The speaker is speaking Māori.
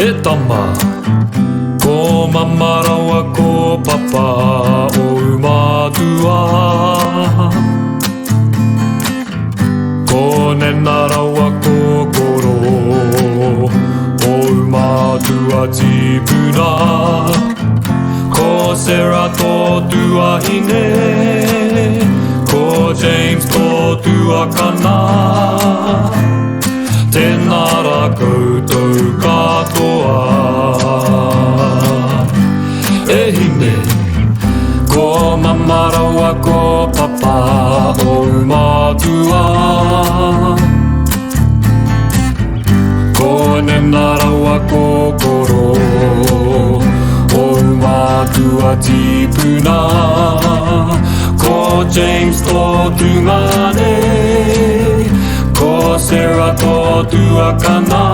He tama ko mama rawa ko papa o umatua ko nena rawa ko koro o umatua jibuna ko Sarah ko tuahine ko James ko tuakana tēnā rā koutou katoa e hine ko mama rawa ko papa o umatua ko nena rawa ko koro o umatua tipuna ko James ko tungane ko Sarah ko tuakana